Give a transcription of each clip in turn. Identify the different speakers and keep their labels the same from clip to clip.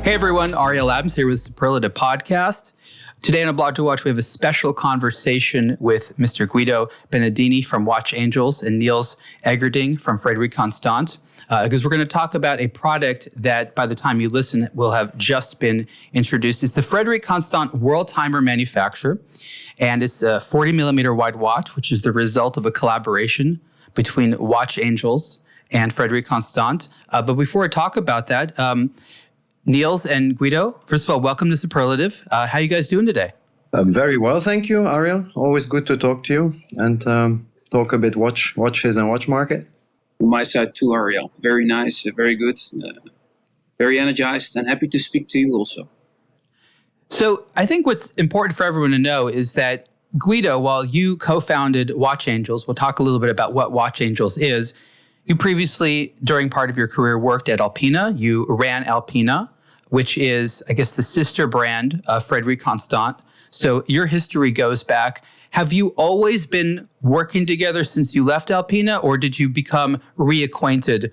Speaker 1: Hey everyone, Ariel Adams here with Superlative Podcast. Today on aBlogtoWatch, we have a special conversation with Mr. Guido Benedini from Watch Angels and Niels Eggerding from Frederique, because we're going to talk about a product that by the time you listen will have just been introduced. It's the Frederique Worldtimer manufacturer, and it's a 40 millimeter wide watch, which is the result of a collaboration between Watch Angels and Frederique. But before I talk about that, Niels and Guido, first of all, welcome to Superlative. How are you guys doing today?
Speaker 2: Very well, thank you, Ariel. Always good to talk to you and talk a bit watches and watch market.
Speaker 3: On my side too, Ariel. Very nice, very good, very energized, and happy to speak to you also.
Speaker 1: So I think what's important for everyone to know is that Guido, while you co-founded Watch Angels, we'll talk a little bit about what Watch Angels is. You previously, during part of your career, worked at Alpina. You ran Alpina, which is, I guess, the sister brand of Frederique. So your history goes back. Have you always been working together since you left Alpina, or did you become reacquainted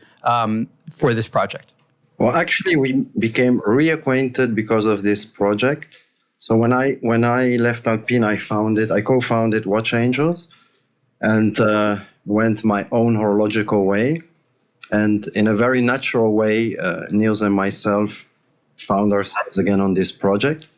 Speaker 1: for this project?
Speaker 2: Well, actually, we became reacquainted because of this project. So when I left Alpina, I co-founded Watch Angels, and went my own horological way. And in a very natural way, Niels and myself found ourselves again on this project.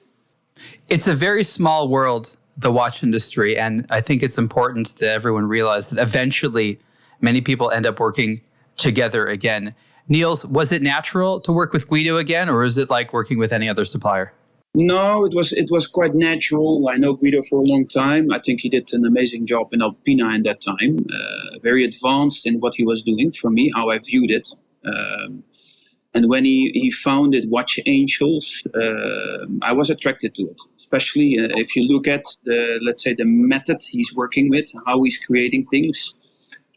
Speaker 1: It's a very small world, the watch industry, and I think it's important that everyone realize that eventually many people end up working together again. Niels, was it natural to work with Guido again, or is it like working with any other supplier?
Speaker 3: No, it was quite natural. I know Guido for a long time. I think he did an amazing job in Alpina in that time. Very advanced in what he was doing for me, how I viewed it. And when he founded Watch Angels, I was attracted to it. Especially if you look at the method he's working with, how he's creating things,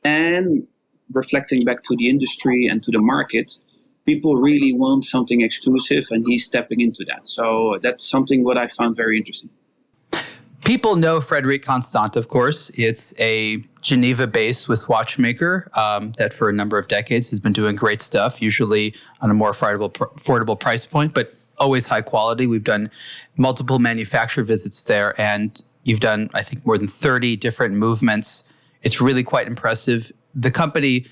Speaker 3: and reflecting back to the industry and to the market. People really want something exclusive, and he's stepping into that. So that's something what I found very interesting.
Speaker 1: People know Frederique, of course. It's a Geneva-based Swiss watchmaker that for a number of decades has been doing great stuff, usually on a more affordable price point, but always high quality. We've done multiple manufacturer visits there, and you've done, I think, more than 30 different movements. It's really quite impressive. The company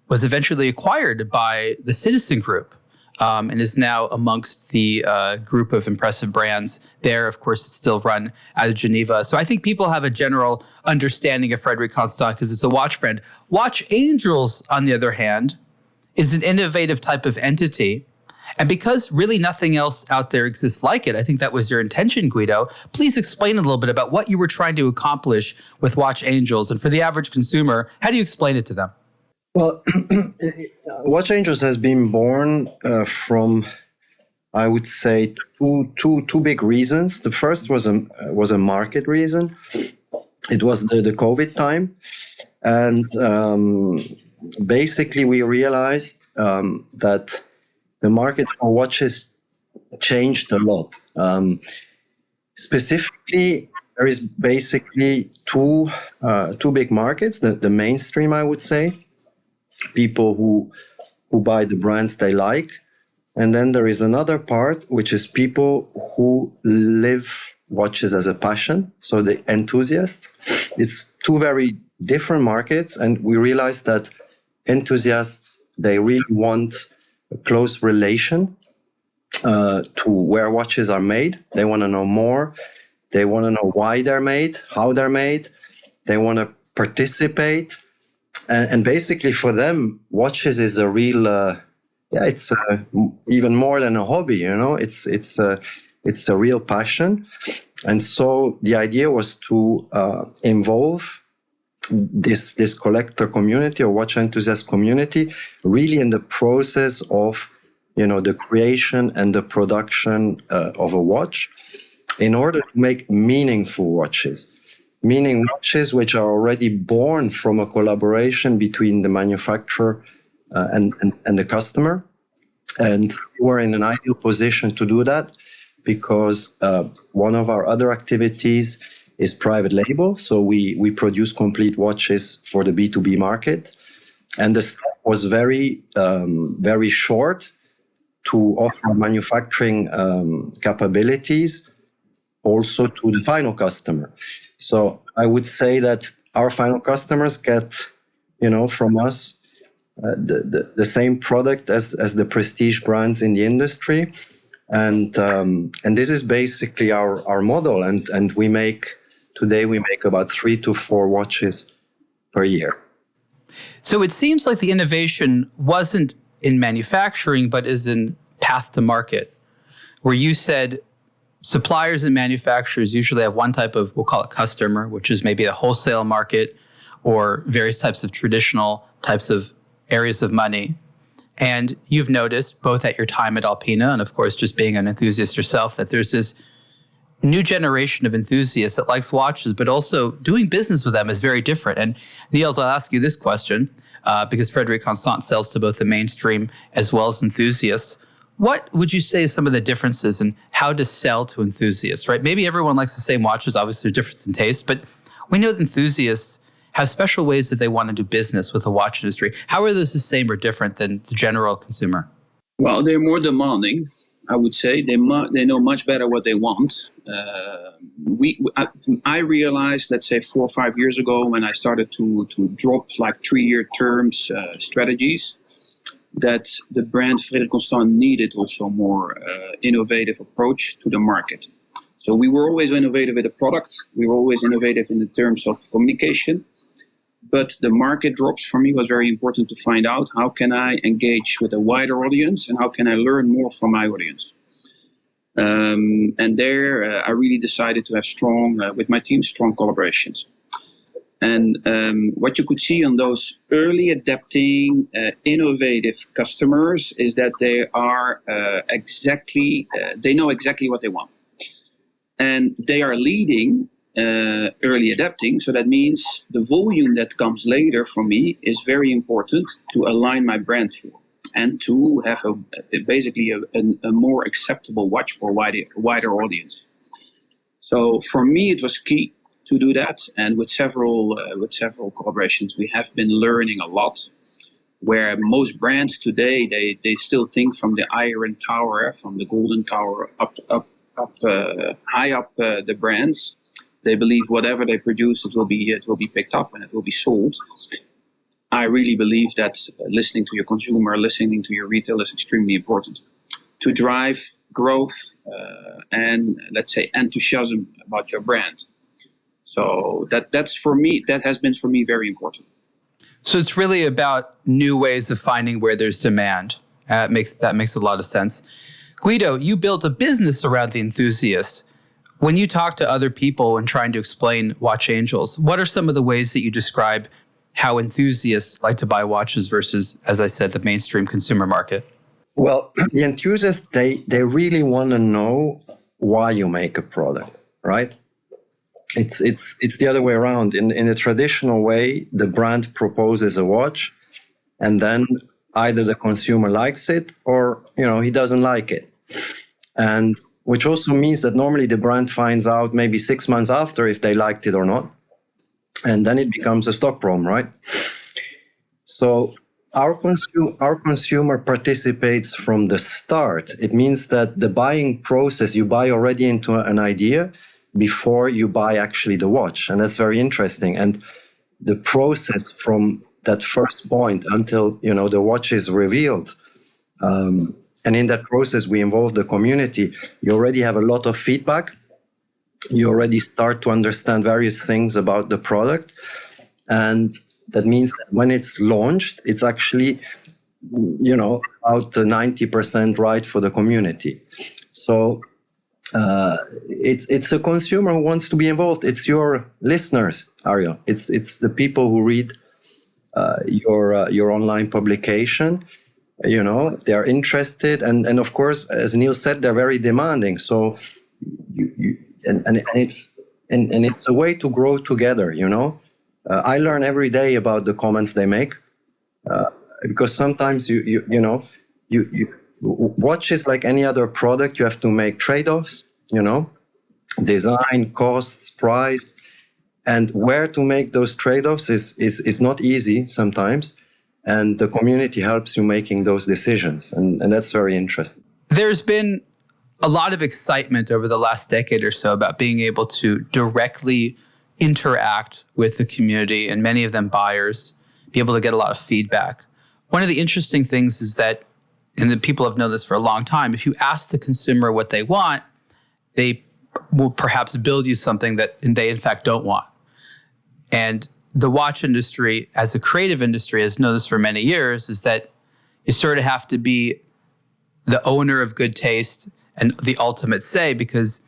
Speaker 1: was eventually acquired by the Citizen Group and is now amongst the group of impressive brands there. Of course, it's still run out of Geneva. So I think people have a general understanding of Frederique because it's a watch brand. Watch Angels, on the other hand, is an innovative type of entity. And because really nothing else out there exists like it, I think that was your intention, Guido. Please explain a little bit about what you were trying to accomplish with Watch Angels. And for the average consumer, how do you explain it to them?
Speaker 2: Well, Watch Angels has been born from, I would say, two big reasons. The first was a market reason. It was the COVID time, and basically we realized that the market for watches changed a lot. Specifically, there is basically two big markets. The mainstream, I would say. People who buy the brands they like. And then there is another part, which is people who live watches as a passion. So the enthusiasts. It's two very different markets. And we realized that enthusiasts, they really want a close relation to where watches are made. They want to know more. They want to know why they're made, how they're made. They want to participate. And basically for them, watches is a real, it's even more than a hobby, you know, it's a real passion. And so the idea was to involve this collector community or watch enthusiast community really in the process of, you know, the creation and the production of a watch in order to make meaningful watches. Meaning watches which are already born from a collaboration between the manufacturer and the customer. And we're in an ideal position to do that because one of our other activities is private label. So we produce complete watches for the B2B market. And the step was very short to offer manufacturing capabilities also to the final customer. So I would say that our final customers get, from us the same product as the prestige brands in the industry, and this is basically our model. And today we make about 3 to 4 watches per year.
Speaker 1: So it seems like the innovation wasn't in manufacturing, but is in path to market, where you said suppliers and manufacturers usually have one type of, we'll call it customer, which is maybe a wholesale market or various types of traditional types of areas of money. And you've noticed both at your time at Alpina and of course just being an enthusiast yourself that there's this new generation of enthusiasts that likes watches, but also doing business with them is very different. And Niels, I'll ask you this question because Frederique Constant sells to both the mainstream as well as enthusiasts. What would you say is some of the differences in how to sell to enthusiasts, right? Maybe everyone likes the same watches. Obviously, there's difference in taste, but we know that enthusiasts have special ways that they want to do business with the watch industry. How are those the same or different than the general consumer?
Speaker 3: Well, they're more demanding, I would say. They know much better what they want. I realized, let's say 4 or 5 years ago, when I started to drop like 3-year terms strategies, that the brand Frederique Constant needed also more innovative approach to the market. So we were always innovative with the product. We were always innovative in the terms of communication. But the market drops for me was very important to find out how can I engage with a wider audience and how can I learn more from my audience. And there I really decided to have with my team, strong collaborations. And what you could see on those early adapting, innovative customers is that they are they know exactly what they want. And they are leading early adapting. So that means the volume that comes later for me is very important to align my brand for and to have basically a more acceptable watch for a wider audience. So for me, it was key to do that, and with several collaborations, we have been learning a lot. Where most brands today, they still think from the Iron Tower, from the Golden Tower up high up the brands. They believe whatever they produce, it will be picked up and it will be sold. I really believe that listening to your consumer, listening to your retail is extremely important to drive growth and let's say enthusiasm about your brand. So that's for me, that has been for me very important.
Speaker 1: So it's really about new ways of finding where there's demand. That makes a lot of sense. Guido, you built a business around the enthusiast. When you talk to other people and trying to explain watch angels, what are some of the ways that you describe how enthusiasts like to buy watches versus, as I said, the mainstream consumer market?
Speaker 2: Well, the enthusiasts, they really want to know why you make a product, right? It's the other way around. In a traditional way, the brand proposes a watch, and then either the consumer likes it or he doesn't like it, and which also means that normally the brand finds out maybe 6 months after if they liked it or not, and then it becomes a stock problem, right? So our consumer participates from the start. It means that the buying process, you buy already into an idea before you buy actually the watch. And that's very interesting. And the process from that first point until, the watch is revealed. And in that process, we involve the community. You already have a lot of feedback. You already start to understand various things about the product. And that means that when it's launched, it's actually, about 90% right for the community. So it's a consumer who wants to be involved. It's your listeners, Ariel. It's the people who read your online publication. They're interested, and of course, as Niels said, they're very demanding. So it's a way to grow together. I learn every day about the comments they make because sometimes watches like any other product, you have to make trade-offs, design, costs, price, and where to make those trade-offs is not easy sometimes. and the community helps you making those decisions. And that's very interesting.
Speaker 1: There's been a lot of excitement over the last decade or so about being able to directly interact with the community, and many of them buyers, be able to get a lot of feedback. One of the interesting things is that, and the people have known this for a long time, if you ask the consumer what they want, they will perhaps build you something that they in fact don't want. And the watch industry, as a creative industry, has known this for many years, is that you sort of have to be the owner of good taste and the ultimate say, because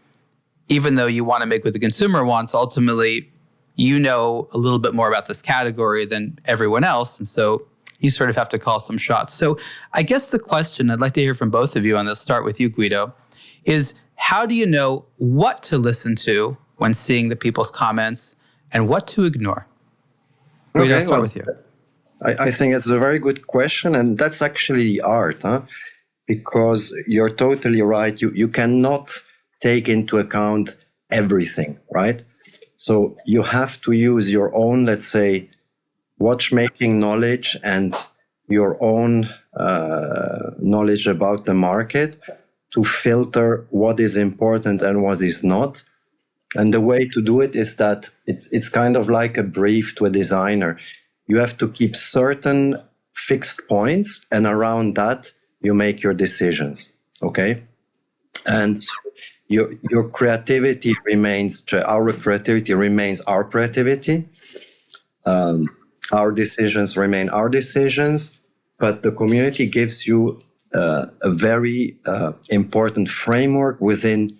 Speaker 1: even though you want to make what the consumer wants, ultimately you know a little bit more about this category than everyone else. And so you sort of have to call some shots. So I guess the question I'd like to hear from both of you, and I'll start with you, Guido, is how do you know what to listen to when seeing the people's comments and what to ignore? Guido, I'll start with you.
Speaker 2: I think it's a very good question, and that's actually the art, because you're totally right. You cannot take into account everything, right? So you have to use your own, let's say, watchmaking knowledge and your own knowledge about the market to filter what is important and what is not. And the way to do it is that it's kind of like a brief to a designer. You have to keep certain fixed points, and around that, you make your decisions, okay? And so your creativity remains, our creativity remains our creativity. Our decisions remain our decisions, but the community gives you a very important framework within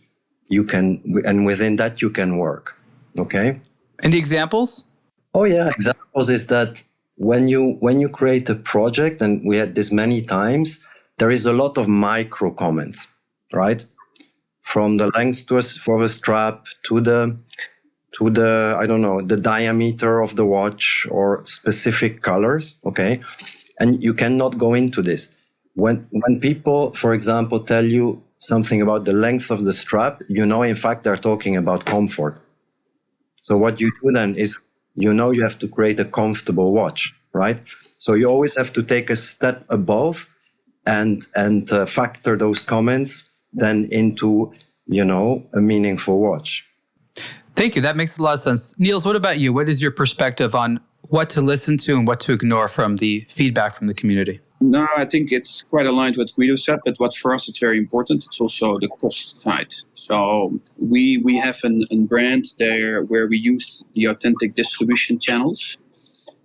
Speaker 2: within that you can work, okay?
Speaker 1: And the examples?
Speaker 2: Oh yeah, examples is that when you create a project, and we had this many times, there is a lot of micro comments, right? From the length for the strap to the I don't know, the diameter of the watch or specific colors, okay? And you cannot go into this. When people, for example, tell you something about the length of the strap, in fact, they're talking about comfort. So what you do then is, you have to create a comfortable watch, right? So you always have to take a step above and factor those comments then into, a meaningful watch.
Speaker 1: Thank you. That makes a lot of sense. Niels, what about you? What is your perspective on what to listen to and what to ignore from the feedback from the community?
Speaker 3: No, I think it's quite aligned with what Guido said, but what for us it's very important, it's also the cost side. So we have a brand there where we use the authentic distribution channels.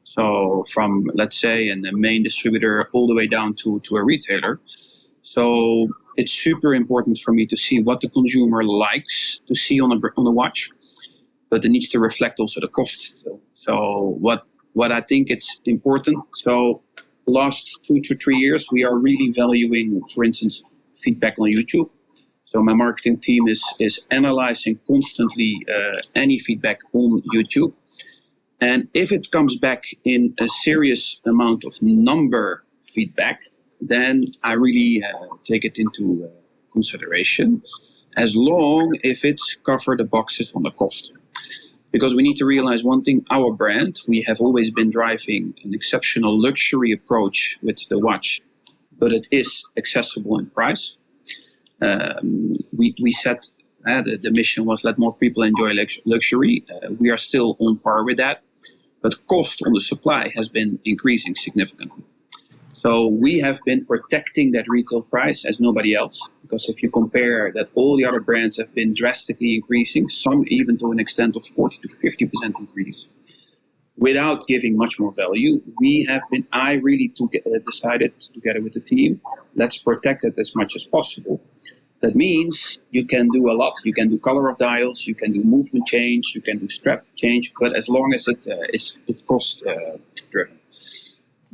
Speaker 3: So from, let's say, a main distributor all the way down to a retailer. So it's super important for me to see what the consumer likes to see on a watch, but it needs to reflect also the cost still. So what I think it's important. So last 2 to 3 years, we are really valuing, for instance, feedback on YouTube. So my marketing team is analyzing constantly any feedback on YouTube. And if it comes back in a serious amount of number feedback, then I really take it into consideration, as long if it's covered the boxes on the cost. Because we need to realize one thing, our brand, we have always been driving an exceptional luxury approach with the watch, but it is accessible in price. We set, the mission was let more people enjoy luxury. We are still on par with that, but cost on the supply has been increasing significantly. So we have been protecting that retail price as nobody else, because if you compare that, all the other brands have been drastically increasing, some even to an extent of 40 to 50% increase, without giving much more value. I really decided together with the team, let's protect it as much as possible. That means you can do a lot. You can do color of dials, you can do movement change, you can do strap change, but as long as it is cost driven.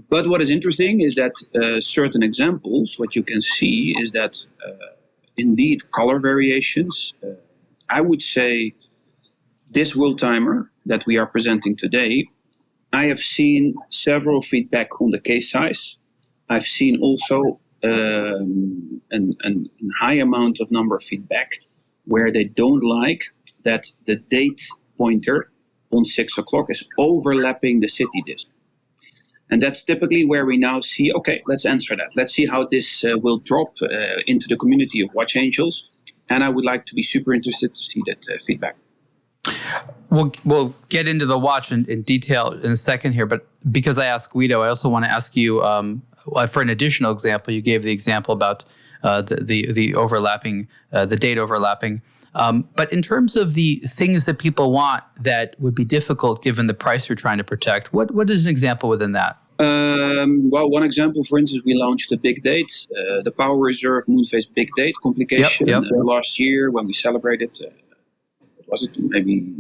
Speaker 3: But what is interesting is that certain examples, what you can see is that indeed color variations. I would say this Worldtimer that we are presenting today, I have seen several feedback on the case size. I've seen also a high amount of number of feedback where they don't like that the date pointer on 6 o'clock is overlapping the city disc. And that's typically where we now see, okay, let's answer that. Let's see how this will drop into the community of Watch Angels. And I would like to be super interested to see that feedback.
Speaker 1: We'll get into the watch in detail in a second here, but because I asked Guido, I also want to ask you for an additional example. You gave the example about the overlapping, the date overlapping. But in terms of the things that people want that would be difficult given the price you're trying to protect, what is an example within that?
Speaker 3: Well, one example, for instance, we launched the Big Date, the Power Reserve Moonphase Big Date complication last year when we celebrated, was it maybe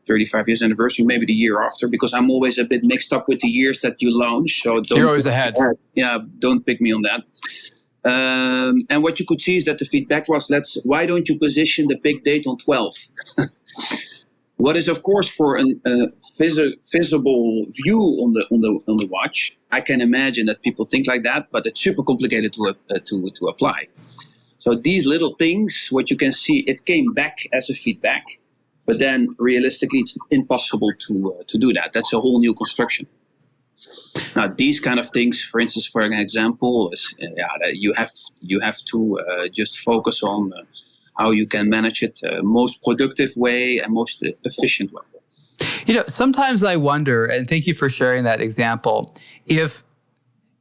Speaker 3: 35 years anniversary, maybe the year after, because I'm always a bit mixed up with the years that you launch. So
Speaker 1: you're always ahead.
Speaker 3: Yeah, don't pick me on that. And what you could see is that the feedback was, why don't you position the Big Date on 12? What is, of course, for a visible view on the watch, I can imagine that people think like that, but it's super complicated to apply. So these little things, what you can see, it came back as a feedback, but then realistically, it's impossible to do that. That's a whole new construction. Now, these kind of things, for instance, for an example, is you have to just focus on how you can manage it most productive way and most efficient way.
Speaker 1: You know, sometimes I wonder, and thank you for sharing that example, if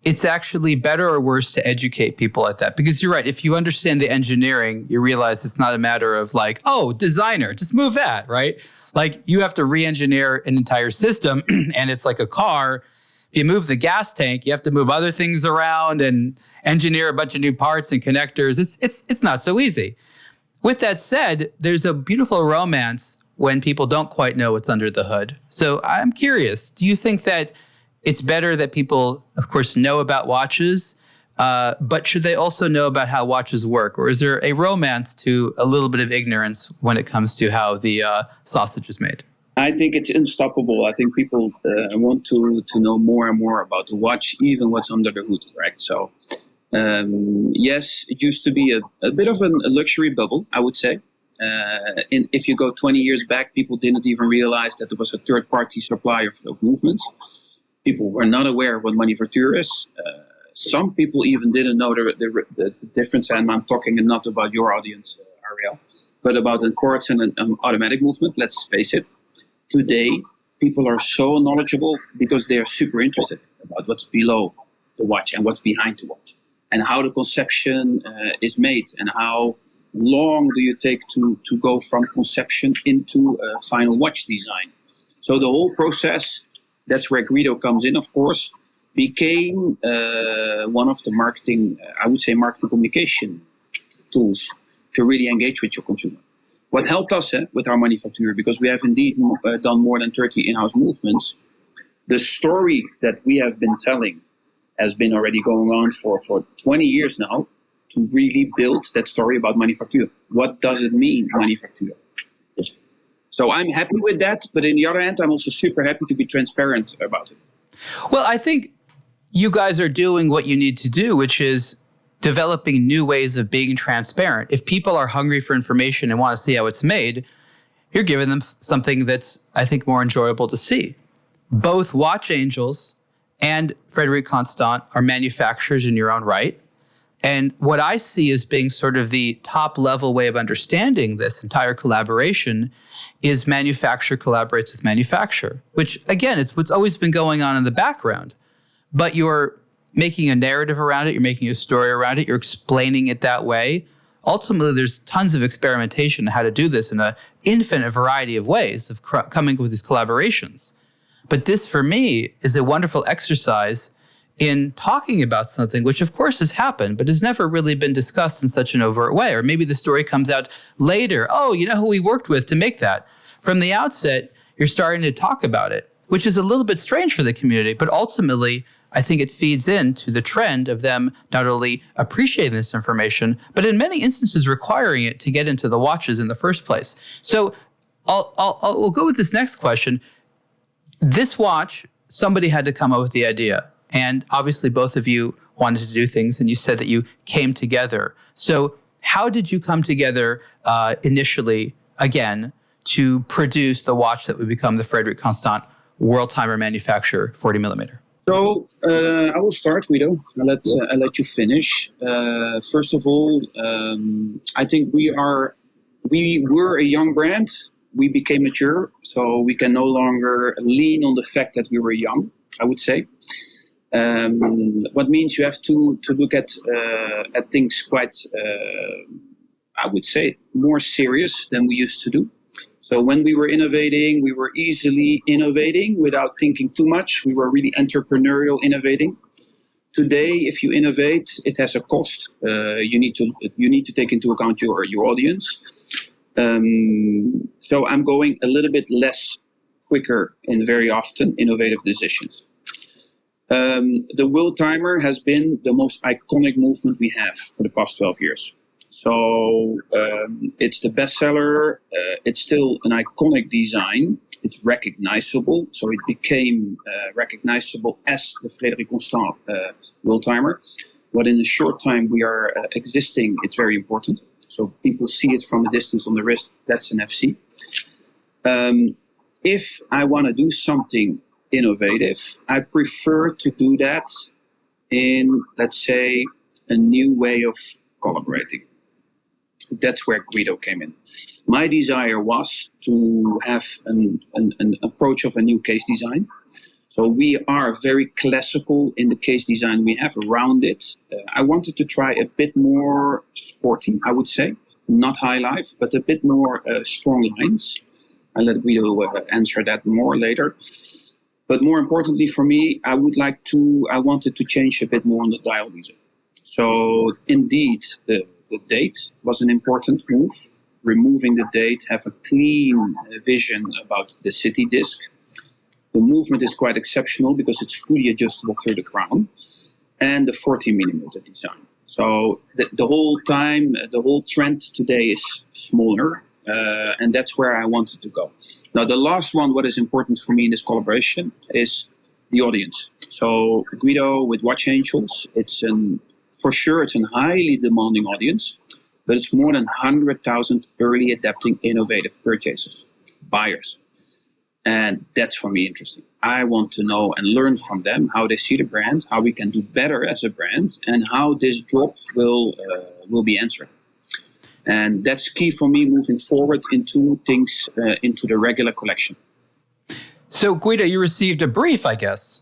Speaker 1: it's actually better or worse to educate people like that. Because you're right, if you understand the engineering, you realize it's not a matter of like, oh, designer, just move that, right? Like you have to re-engineer an entire system and it's like a car. If you move the gas tank, you have to move other things around and engineer a bunch of new parts and connectors. It's not so easy. With that said, there's a beautiful romance when people don't quite know what's under the hood. So I'm curious, do you think that it's better that people, of course, know about watches, but should they also know about how watches work? Or is there a romance to a little bit of ignorance when it comes to how the sausage is made?
Speaker 3: I think it's unstoppable. I think people want to know more and more about the watch, even what's under the hood, correct? So, yes, it used to be a bit of a luxury bubble, I would say. If you go 20 years back, people didn't even realize that there was a third-party supplier of movements. People were not aware of what manufacture is. Some people even didn't know the difference, and I'm talking not about your audience, Ariel, but about a quartz and an automatic movement. Let's face it. Today, people are so knowledgeable because they are super interested about what's below the watch and what's behind the watch and how the conception is made and how long do you take to go from conception into a final watch design. So the whole process, that's where Guido comes in, of course, became one of the marketing communication tools to really engage with your consumer. What helped us with our manufacturer, because we have indeed done more than 30 in-house movements, the story that we have been telling has been already going on for 20 years now to really build that story about manufacture. What does it mean, manufacture? So I'm happy with that, but on the other hand, I'm also super happy to be transparent about it.
Speaker 1: Well, I think you guys are doing what you need to do, which is developing new ways of being transparent. If people are hungry for information and want to see how it's made, you're giving them something that's, I think, more enjoyable to see. Both Watch Angels and Frederique Constant are manufacturers in your own right. And what I see as being sort of the top level way of understanding this entire collaboration is manufacturer collaborates with manufacturer, which again, it's what's always been going on in the background. But you're making a narrative around it, you're making a story around it, you're explaining it that way. Ultimately, there's tons of experimentation on how to do this in an infinite variety of ways of coming up with these collaborations. But this, for me, is a wonderful exercise in talking about something which, of course, has happened, but has never really been discussed in such an overt way. Or maybe the story comes out later. Oh, you know who we worked with to make that? From the outset, you're starting to talk about it, which is a little bit strange for the community, but ultimately, I think it feeds into the trend of them not only appreciating this information, but in many instances requiring it to get into the watches in the first place. So we'll go with this next question. This watch, somebody had to come up with the idea. And obviously both of you wanted to do things, and you said that you came together. So how did you come together initially, again, to produce the watch that would become the Frederique Constant Worldtimer manufacturer 40 millimeter?
Speaker 3: So I will start, Guido. I'll let you finish. First of all, I think we were a young brand. We became mature, so we can no longer lean on the fact that we were young, I would say. What means you have to look at things quite, I would say, more serious than we used to do. So when we were innovating, we were easily innovating without thinking too much. We were really entrepreneurial innovating. Today, if you innovate, it has a cost. You need to take into account your audience. So I'm going a little bit less quicker and very often innovative decisions. The Worldtimer has been the most iconic movement we have for the past 12 years. So it's the bestseller. It's still an iconic design. It's recognizable. So it became recognizable as the Frederique Constant Worldtimer. But in the short time we are existing, it's very important. So people see it from a distance on the wrist. That's an FC. If I want to do something innovative, I prefer to do that in, let's say, a new way of collaborating. That's where Guido came in. My desire was to have an approach of a new case design. So we are very classical in the case design we have around it. I wanted to try a bit more sporty, I would say. Not high life, but a bit more strong lines. I'll let Guido answer that more later. But more importantly for me, I wanted to change a bit more on the dial design. So indeed, the date was an important move. Removing the date, have a clean vision about the city disc. The movement is quite exceptional because it's fully adjustable through the crown, and the 40mm design. So the whole trend today is smaller, and that's where I wanted to go. Now, the last one, what is important for me in this collaboration is the audience. So Guido with Watch Angels, for sure it's a highly demanding audience, but it's more than 100,000 early adapting innovative purchasers, buyers. And that's for me interesting. I want to know and learn from them how they see the brand, how we can do better as a brand, and how this drop will be answered. And that's key for me moving forward into things, into the regular collection.
Speaker 1: So Guido, you received a brief, I guess.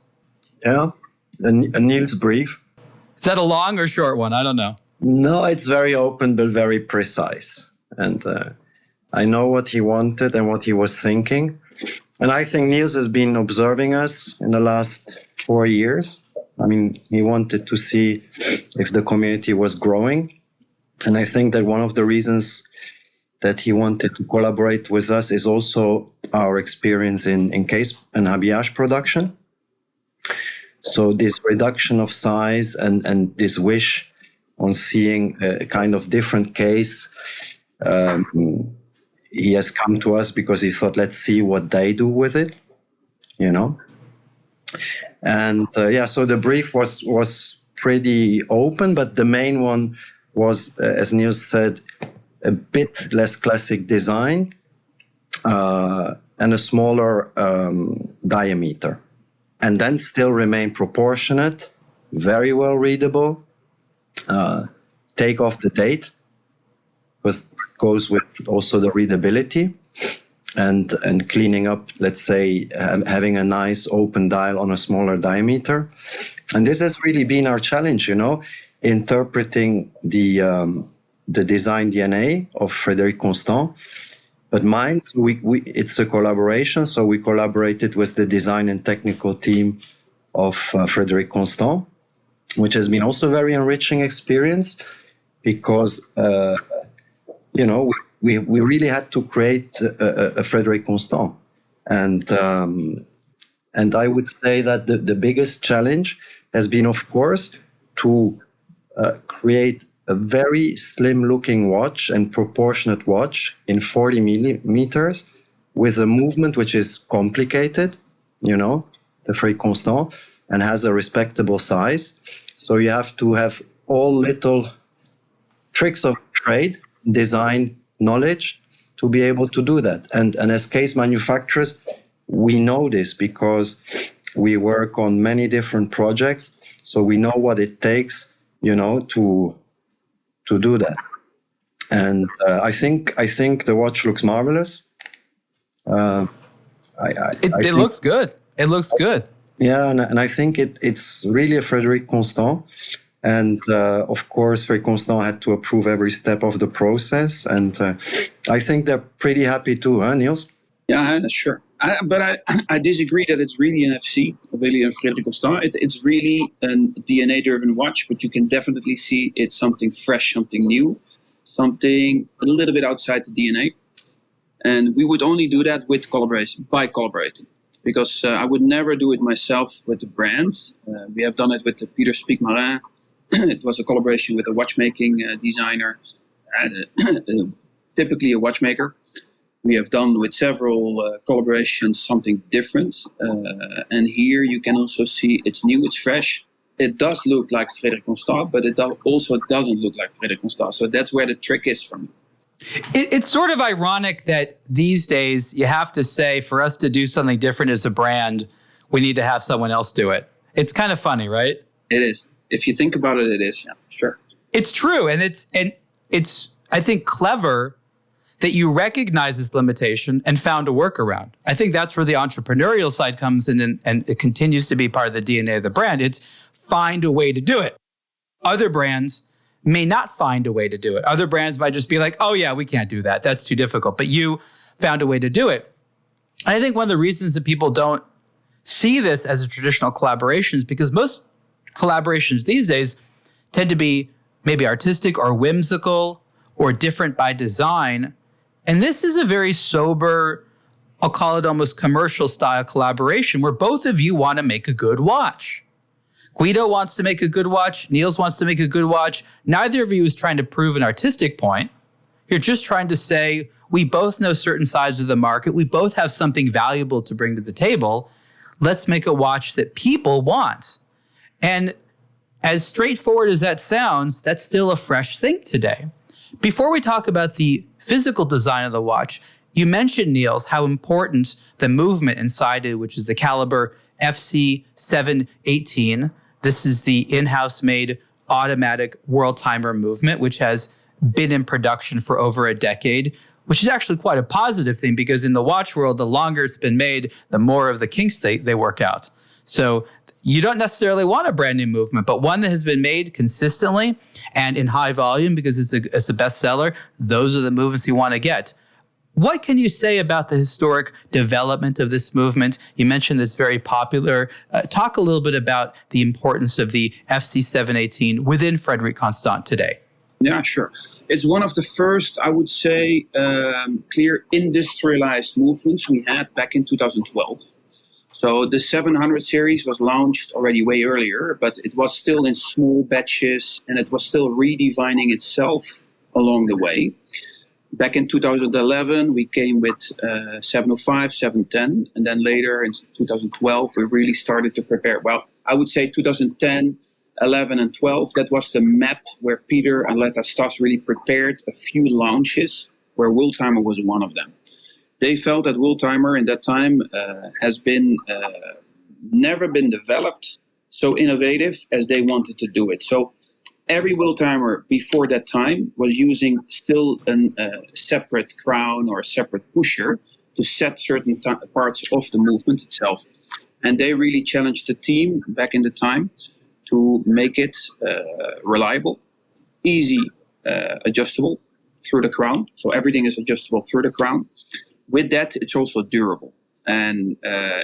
Speaker 2: Yeah, a Niels brief.
Speaker 1: Is that a long or short one? I don't know.
Speaker 2: No, it's very open, but very precise. And I know what he wanted and what he was thinking. And I think Niels has been observing us in the last 4 years. I mean, he wanted to see if the community was growing. And I think that one of the reasons that he wanted to collaborate with us is also our experience in case and habillage production. So this reduction of size and this wish on seeing a kind of different case, he has come to us because he thought, let's see what they do with it, you know. And so the brief was pretty open, but the main one was, as Niels said, a bit less classic design and a smaller diameter. And then still remain proportionate, very well readable. Take off the date, because it goes with also the readability, and cleaning up, let's say, having a nice open dial on a smaller diameter. And this has really been our challenge, you know, interpreting the design DNA of Frederique Constant. But mine, it's a collaboration, so we collaborated with the design and technical team of Frederique Constant, which has been also a very enriching experience because, you know, we really had to create a Frederique Constant. And I would say that the biggest challenge has been, of course, to create a very slim-looking watch and proportionate watch in 40 millimeters with a movement which is complicated, you know, the Frederique Constant, and has a respectable size. So you have to have all little tricks of trade, design knowledge to be able to do that. And as case manufacturers, we know this because We work on many different projects, so we know what it takes, to do that. And I think the watch looks marvelous.
Speaker 1: It looks good. It looks good.
Speaker 2: Yeah, and I think it's really a Frederique Constant. And of course, Frederique Constant had to approve every step of the process. And I think they're pretty happy too, huh, Niels?
Speaker 3: Yeah, sure. But I disagree that it's really an FC, really a Frederique Constant. It's really a DNA-driven watch, but you can definitely see it's something fresh, something new, something a little bit outside the DNA. And we would only do that by collaborating. Because I would never do it myself with the brand. We have done it with the Peter Spiegmarin. It was a collaboration with a watchmaking designer, typically a watchmaker. We have done with several collaborations something different. And here you can also see it's new, it's fresh. It does look like Frederique Constant, but it also doesn't look like Frederique Constant. So that's where the trick is for me.
Speaker 1: It's sort of ironic that these days you have to say, for us to do something different as a brand, we need to have someone else do it. It's kind of funny, right?
Speaker 3: It is. If you think about it, it is. Yeah, sure.
Speaker 1: It's true. And it's I think, clever that you recognize this limitation and found a workaround. I think that's where the entrepreneurial side comes in, and it continues to be part of the DNA of the brand. It's find a way to do it. Other brands may not find a way to do it. Other brands might just be like, oh yeah, we can't do that. That's too difficult. But you found a way to do it. And I think one of the reasons that people don't see this as a traditional collaboration is because most collaborations these days tend to be maybe artistic or whimsical or different by design. And this is a very sober, I'll call it almost commercial style collaboration where both of you want to make a good watch. Guido wants to make a good watch. Niels wants to make a good watch. Neither of you is trying to prove an artistic point. You're just trying to say, we both know certain sides of the market. We both have something valuable to bring to the table. Let's make a watch that people want. And as straightforward as that sounds, that's still a fresh thing today. Before we talk about the physical design of the watch, you mentioned, Niels, how important the movement inside it, which is the caliber FC718. This is the in-house made automatic Worldtimer movement, which has been in production for over a decade, which is actually quite a positive thing because in the watch world, the longer it's been made, the more of the kinks they work out. So you don't necessarily want a brand new movement, but one that has been made consistently and in high volume because it's a bestseller. Those are the movements you want to get. What can you say about the historic development of this movement? You mentioned it's very popular. Talk a little bit about the importance of the FC718 within Frederique Constant today.
Speaker 3: Yeah, sure. It's one of the first, I would say, clear industrialized movements we had back in 2012. So the 700 series was launched already way earlier, but it was still in small batches and it was still redefining itself along the way. Back in 2011, we came with 705, 710, and then later in 2012, we really started to prepare. Well, I would say 2010, 11, and 12, that was the map where Peter and Letta Stas really prepared a few launches where Worldtimer was one of them. They felt that Worldtimer in that time has been never been developed so innovative as they wanted to do it. So every Worldtimer before that time was using still a separate crown or a separate pusher to set certain parts of the movement itself. And they really challenged the team back in the time to make it reliable, easy, adjustable through the crown. So everything is adjustable through the crown. With that, it's also durable. And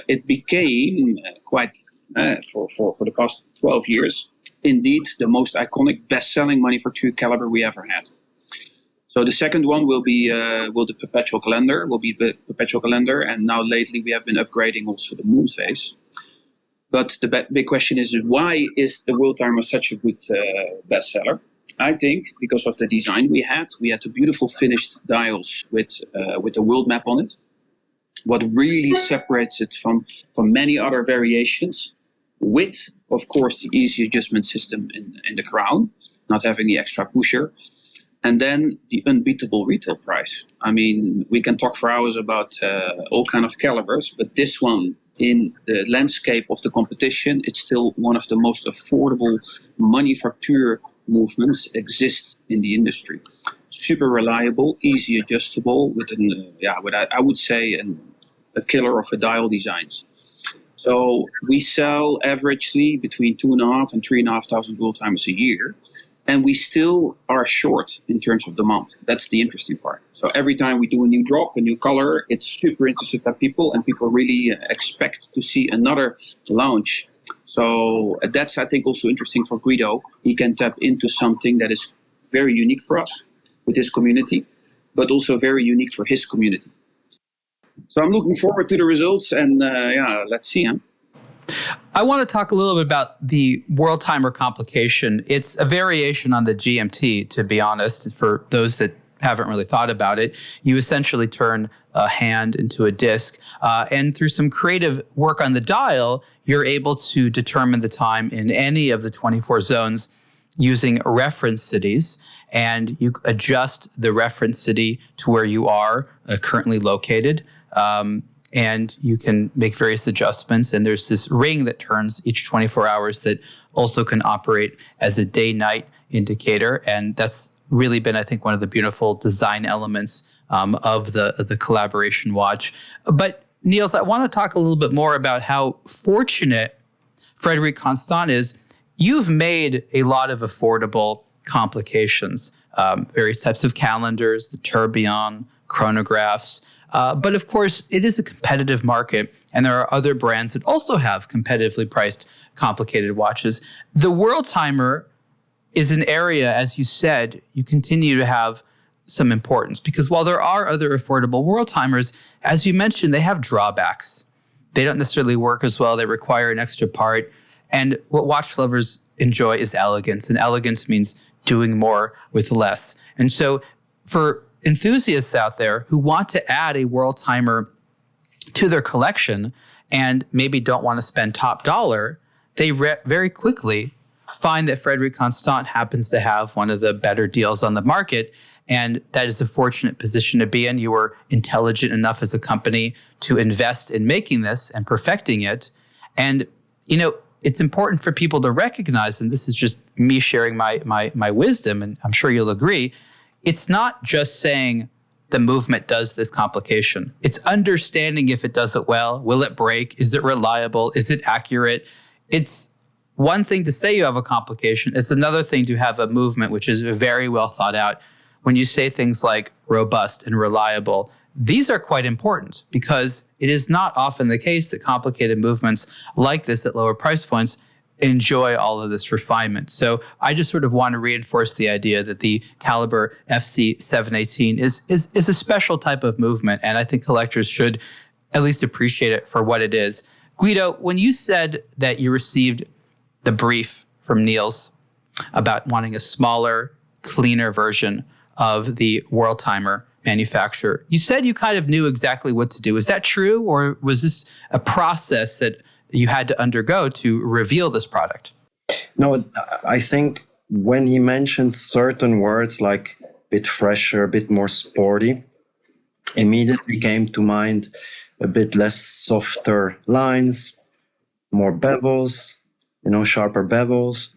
Speaker 3: it became quite, for the past 12 years, indeed the most iconic, best-selling money for two caliber we ever had. So the second one will be the perpetual calendar, and now lately we have been upgrading also the moon phase. But the big question is, why is the Worldtimer such a good bestseller? I think because of the design we had the beautiful finished dials with the world map on it. What really separates it from many other variations, with, of course, the easy adjustment system in the crown, not having the extra pusher, and then the unbeatable retail price. I mean, we can talk for hours about all kind of calibers, but this one in the landscape of the competition, it's still one of the most affordable manufacture movements exist in the industry. Super reliable, easy adjustable, with I would say a killer of a dial designs. So we sell averagely between 2,500 and 3,500 Worldtimers a year, and we still are short in terms of demand. That's the interesting part. So every time we do a new drop, a new color, it's super interested by people, and people really expect to see another launch. So that's, I think, also interesting for Guido. He can tap into something that is very unique for us with his community, but also very unique for his community. So I'm looking forward to the results, and let's see.
Speaker 1: I want to talk a little bit about the Worldtimer complication. It's a variation on the GMT, to be honest, for those that haven't really thought about it. You essentially turn a hand into a disc, and through some creative work on the dial, you're able to determine the time in any of the 24 zones using reference cities, and you adjust the reference city to where you are currently located. And you can make various adjustments. And there's this ring that turns each 24 hours that also can operate as a day-night indicator. And that's really been, I think, one of the beautiful design elements of the collaboration watch. But Niels, I want to talk a little bit more about how fortunate Frederique Constant is. You've made a lot of affordable complications, various types of calendars, the tourbillon, chronographs. But of course, it is a competitive market, and there are other brands that also have competitively priced complicated watches. The Worldtimer is an area, as you said, you continue to have some importance, because while there are other affordable Worldtimers, as you mentioned, they have drawbacks. They don't necessarily work as well. They require an extra part. And what watch lovers enjoy is elegance, and elegance means doing more with less. And so for enthusiasts out there who want to add a Worldtimer to their collection and maybe don't want to spend top dollar, they very quickly find that Frederique Constant happens to have one of the better deals on the market. And that is a fortunate position to be in. You were intelligent enough as a company to invest in making this and perfecting it. And, it's important for people to recognize, and this is just me sharing my wisdom, and I'm sure you'll agree, it's not just saying the movement does this complication. It's understanding if it does it well. Will it break? Is it reliable? Is it accurate? It's one thing to say you have a complication. It's another thing to have a movement which is very well thought out. When you say things like robust and reliable, these are quite important, because it is not often the case that complicated movements like this at lower price points enjoy all of this refinement. So I just sort of want to reinforce the idea that the Caliber FC718 is a special type of movement, and I think collectors should at least appreciate it for what it is. Guido, when you said that you received the brief from Niels about wanting a smaller, cleaner version of the Worldtimer manufacturer, you said you kind of knew exactly what to do. Is that true, or was this a process that you had to undergo to reveal this product?
Speaker 2: No, I think when he mentioned certain words like a bit fresher, a bit more sporty, immediately came to mind a bit less softer lines, more bevels, sharper bevels,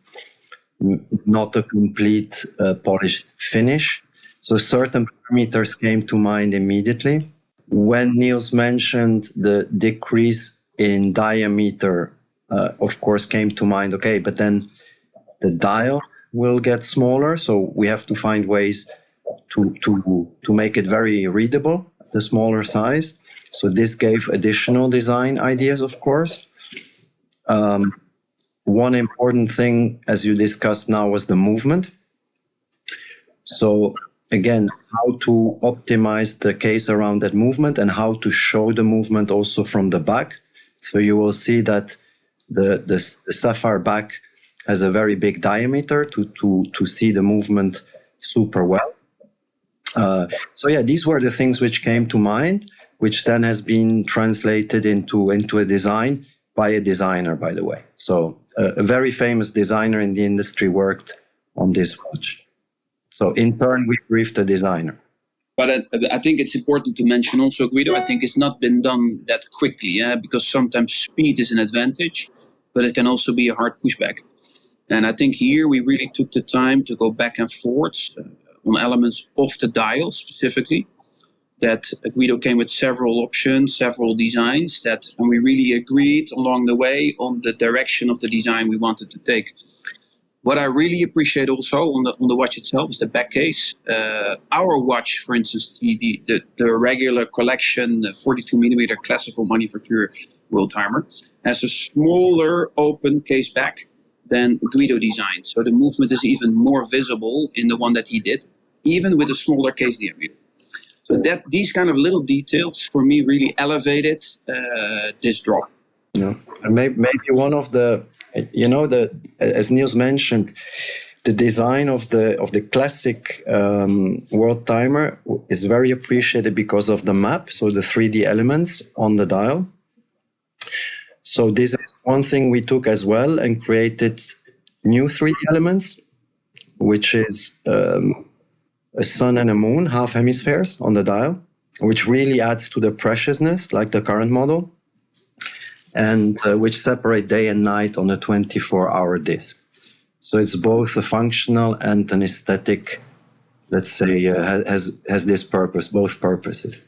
Speaker 2: not a complete polished finish. So certain parameters came to mind immediately. When Niels mentioned the decrease in diameter, of course, came to mind, okay, but then the dial will get smaller, so we have to find ways to make it very readable, the smaller size. So this gave additional design ideas, of course. One important thing, as you discussed now, was the movement. So again, how to optimize the case around that movement and how to show the movement also from the back. So you will see that the sapphire back has a very big diameter to see the movement super well. These were the things which came to mind, which then has been translated into a design by a designer, by the way. So a very famous designer in the industry worked on this watch. So in turn, we briefed a designer.
Speaker 3: But I think it's important to mention also, Guido, I think it's not been done that quickly, because sometimes speed is an advantage, but it can also be a hard pushback. And I think here we really took the time to go back and forth on elements of the dial specifically, that Guido came with several options, several designs, and we really agreed along the way on the direction of the design we wanted to take. What I really appreciate also on the watch itself is the back case. Our watch, for instance, the regular collection 42 millimeter classical manufacture Worldtimer, has a smaller open case back than Guido designed. So the movement is even more visible in the one that he did, even with a smaller case diameter. So that these kind of little details for me really elevated this drop.
Speaker 2: Yeah, and maybe one of the, as Niels mentioned, the design of the classic Worldtimer is very appreciated because of the map, so the 3D elements on the dial. So this is one thing we took as well and created new 3D elements, which is a sun and a moon, half hemispheres on the dial, which really adds to the preciousness, like the current model, and which separate day and night on a 24-hour disc. So it's both a functional and an aesthetic, let's say, has this purpose, both purposes.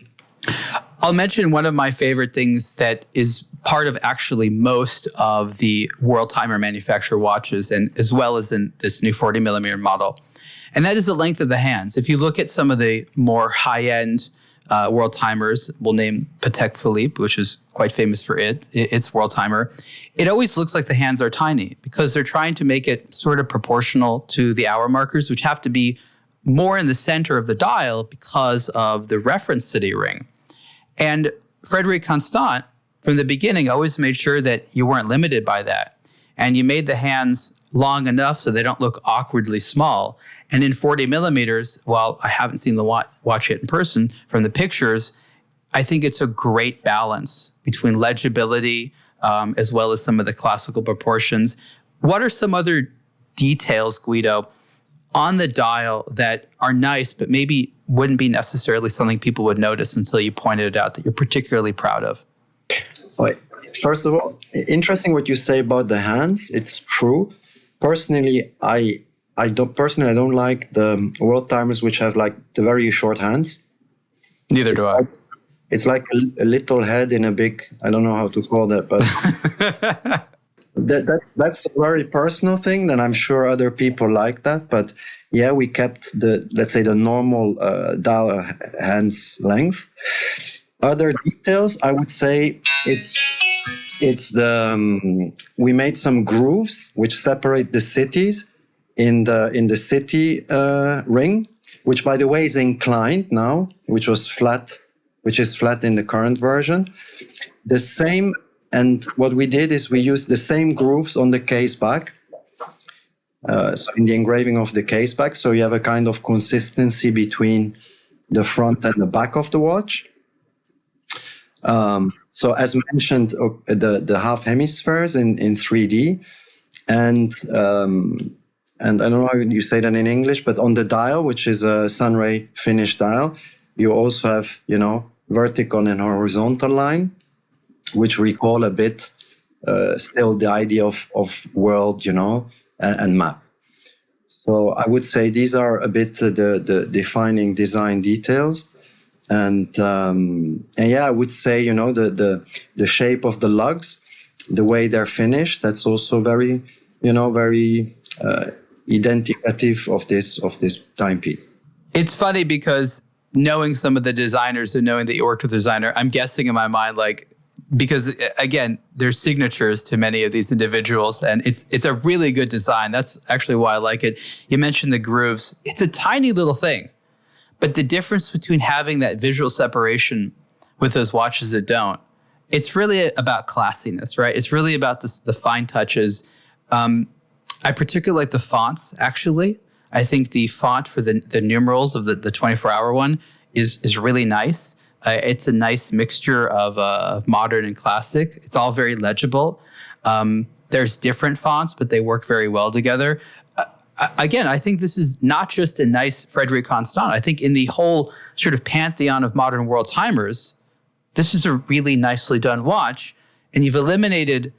Speaker 1: I'll mention one of my favorite things that is part of actually most of the Worldtimer manufacturer watches, and as well as in this new 40 millimeter model. And that is the length of the hands. If you look at some of the more high-end Worldtimers, we'll name Patek Philippe, which is quite famous for its Worldtimer. It always looks like the hands are tiny because they're trying to make it sort of proportional to the hour markers, which have to be more in the center of the dial because of the reference city ring. And Frederique Constant, from the beginning, always made sure that you weren't limited by that. And you made the hands long enough so they don't look awkwardly small. And in 40 millimeters, while I haven't seen the watch yet in person, from the pictures, I think it's a great balance between legibility as well as some of the classical proportions. What are some other details, Guido, on the dial that are nice, but maybe wouldn't be necessarily something people would notice until you pointed it out that you're particularly proud of?
Speaker 2: First of all, interesting what you say about the hands. It's true. Personally, I don't like the Worldtimers which have like the very short hands.
Speaker 1: Neither do I.
Speaker 2: It's like a little head in a big, I don't know how to call that, but that's a very personal thing. And I'm sure other people like that. But yeah, we kept let's say the normal dial hands length. Other details, I would say it's the we made some grooves which separate the cities in the city ring, which by the way is inclined now, which is flat in the current version. The same, and what we did is we used the same grooves on the case back. So in the engraving of the case back, so you have a kind of consistency between the front and the back of the watch. So as mentioned, the half hemispheres in 3D, and I don't know how you say that in English, but on the dial, which is a sunray finish dial, you also have, vertical and horizontal line, which recall a bit still the idea of world, and map. So I would say these are a bit the defining design details. And yeah, I would say, the shape of the lugs, the way they're finished, that's also very, very identificative of this timepiece.
Speaker 1: It's funny because knowing some of the designers and knowing that you worked with a designer, I'm guessing in my mind, because again, there's signatures to many of these individuals, and it's a really good design. That's actually why I like it. You mentioned the grooves. It's a tiny little thing, but the difference between having that visual separation with those watches that don't, it's really about classiness, right? It's really about the fine touches. I particularly like the fonts, actually. I think the font for the numerals of the 24-hour one is really nice. It's a nice mixture of modern and classic. It's all very legible. There's different fonts, but they work very well together. Again, I think this is not just a nice Frederique Constant. I think in the whole sort of pantheon of modern Worldtimers, this is a really nicely done watch, and you've eliminated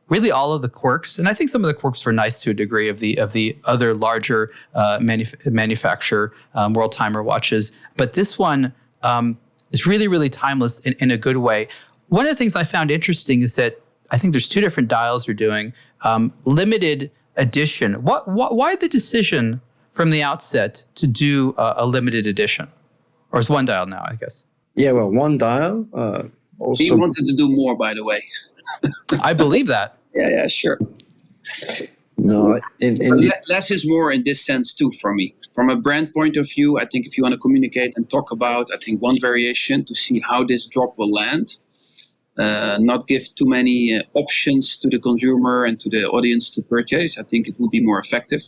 Speaker 1: really all of the quirks. And I think some of the quirks were nice to a degree of the other larger manufacturer Worldtimer watches. But this one is really, really timeless in a good way. One of the things I found interesting is that I think there's two different dials you're doing. Limited edition. Why the decision from the outset to do a limited edition? Or is one dial now, I guess?
Speaker 2: Yeah, well, one dial. Also,
Speaker 3: he wanted to do more, by the way.
Speaker 1: I believe that.
Speaker 3: Yeah, sure.
Speaker 2: No,
Speaker 3: less is more in this sense too for me. From a brand point of view, I think if you want to communicate and talk about, I think one variation to see how this drop will land, not give too many options to the consumer and to the audience to purchase. I think it would be more effective.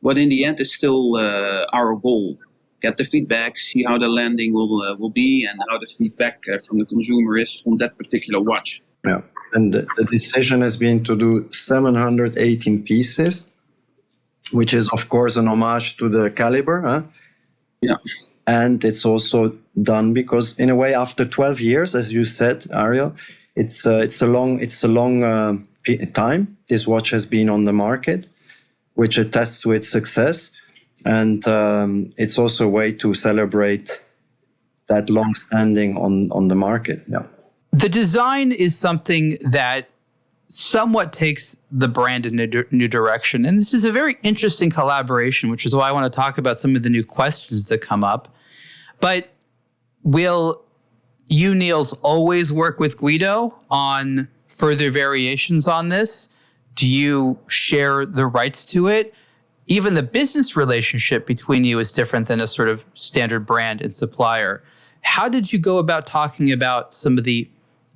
Speaker 3: But in the end, it's still our goal. Get the feedback, see how the landing will be and how the feedback from the consumer is on that particular watch.
Speaker 2: Yeah, and the decision has been to do 718 pieces, which is, of course, an homage to the caliber. Huh?
Speaker 3: Yeah.
Speaker 2: And it's also done because, in a way, after 12 years, as you said, Ariel, it's a long time this watch has been on the market, which attests to its success. And it's also a way to celebrate that long standing on the market. Yeah.
Speaker 1: The design is something that somewhat takes the brand in a new direction. And this is a very interesting collaboration, which is why I want to talk about some of the new questions that come up. But will you, Niels, always work with Guido on further variations on this? Do you share the rights to it? Even the business relationship between you is different than a sort of standard brand and supplier. How did you go about talking about some of the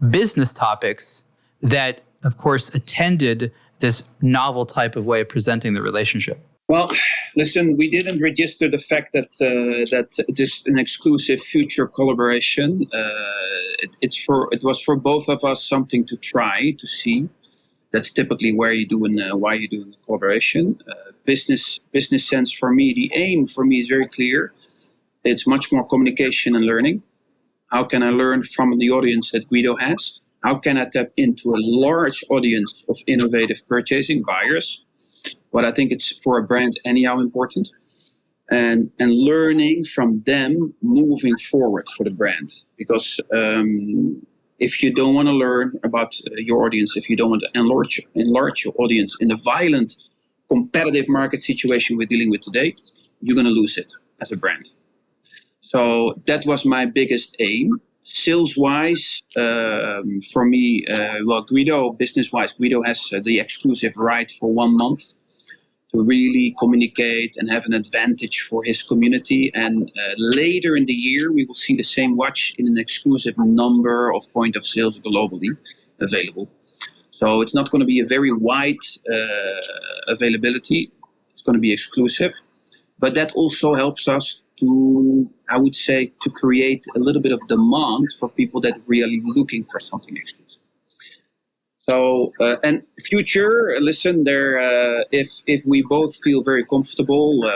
Speaker 1: business topics that, of course, attended this novel type of way of presenting the relationship?
Speaker 3: Well, listen, we didn't register the fact that it is an exclusive future collaboration. It was for both of us something to try to see. That's typically where you do and why you're doing a collaboration. Business sense for me, the aim for me is very clear. It's much more communication and learning. How can I learn from the audience that Guido has? How can I tap into a large audience of innovative purchasing buyers? But I think it's for a brand anyhow important. And learning from them moving forward for the brand. Because if you don't want to learn about your audience, if you don't want to enlarge your audience in the violent, competitive market situation we're dealing with today, you're going to lose it as a brand. So that was my biggest aim. Sales-wise, for me, Guido, business-wise, Guido has the exclusive right for 1 month to really communicate and have an advantage for his community. And later in the year, we will see the same watch in an exclusive number of point of sales globally available. So it's not going to be a very wide availability. It's going to be exclusive. But that also helps us to, I would say, to create a little bit of demand for people that are really looking for something exclusive. So, and future, listen, if we both feel very comfortable,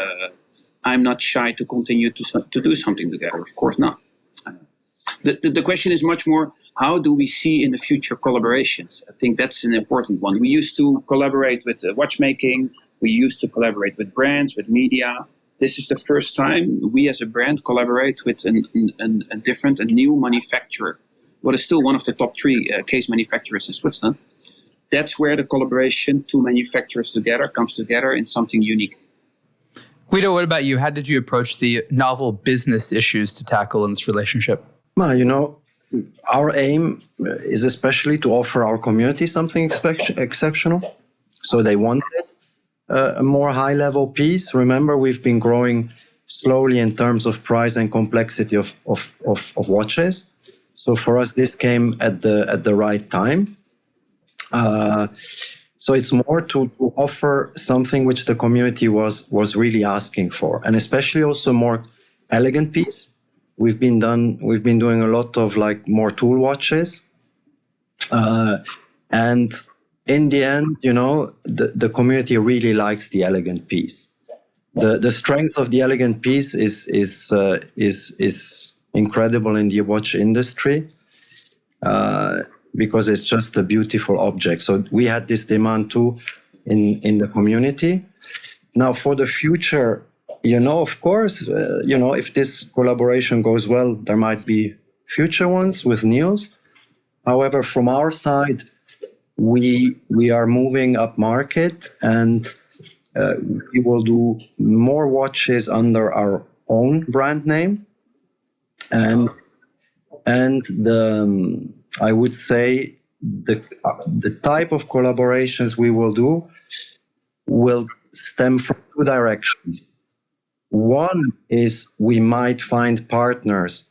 Speaker 3: I'm not shy to continue to do something together. Of course not. The question is much more, how do we see in the future collaborations? I think that's an important one. We used to collaborate with watchmaking. We used to collaborate with brands, with media. This is the first time we as a brand collaborate with a new manufacturer. What is still one of the top 3 case manufacturers in Switzerland. That's where the collaboration, 2 manufacturers comes together in something unique.
Speaker 1: Guido, what about you? How did you approach the novel business issues to tackle in this relationship?
Speaker 2: Well, our aim is especially to offer our community something exceptional. So they wanted a more high-level piece. Remember, we've been growing slowly in terms of price and complexity of watches. So for us, this came at the right time. So it's more to offer something which the community was really asking for, and especially also more elegant piece. We've been doing a lot of more tool watches, and in the end, the community really likes the elegant piece. the strength of the elegant piece is incredible in the watch industry, because it's just a beautiful object. So we had this demand too in the community. Now for the future, of course, if this collaboration goes well, there might be future ones with Niels. However, from our side, we are moving up market, and we will do more watches under our own brand name, and I would say the type of collaborations we will do will stem from two directions. One is we might find partners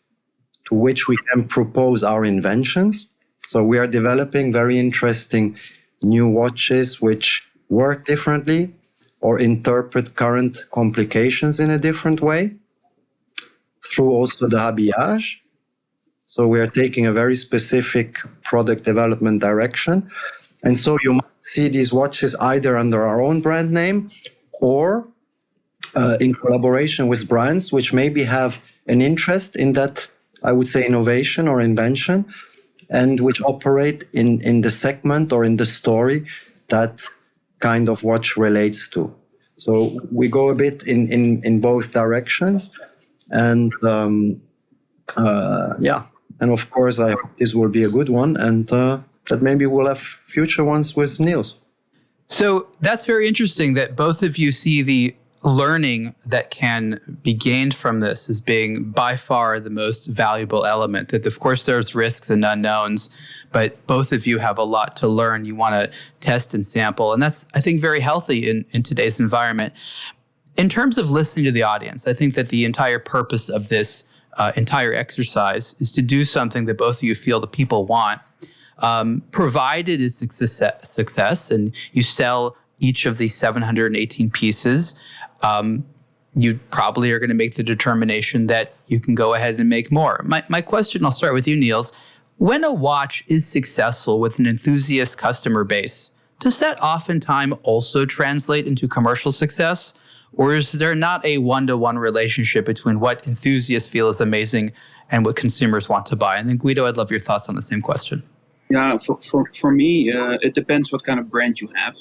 Speaker 2: to which we can propose our inventions. So we are developing very interesting new watches which work differently or interpret current complications in a different way through also the habillage. So we are taking a very specific product development direction. And so you might see these watches either under our own brand name or in collaboration with brands which maybe have an interest in that, I would say, innovation or invention, and which operate in the segment or in the story that kind of watch relates to. So we go a bit in both directions. And and of course, I hope this will be a good one, and that maybe we'll have future ones with Niels.
Speaker 1: So that's very interesting that both of you see the learning that can be gained from this as being by far the most valuable element. That of course there's risks and unknowns, but both of you have a lot to learn. You want to test and sample, and that's, I think, very healthy in today's environment. In terms of listening to the audience, I think that the entire purpose of this entire exercise is to do something that both of you feel the people want, provided it's a success and you sell each of the 718 pieces. You probably are going to make the determination that you can go ahead and make more. My question, I'll start with you, Niels. When a watch is successful with an enthusiast customer base, does that oftentimes also translate into commercial success? Or is there not a one-to-one relationship between what enthusiasts feel is amazing and what consumers want to buy? And then Guido, I'd love your thoughts on the same question.
Speaker 3: Yeah, for me, it depends what kind of brand you have.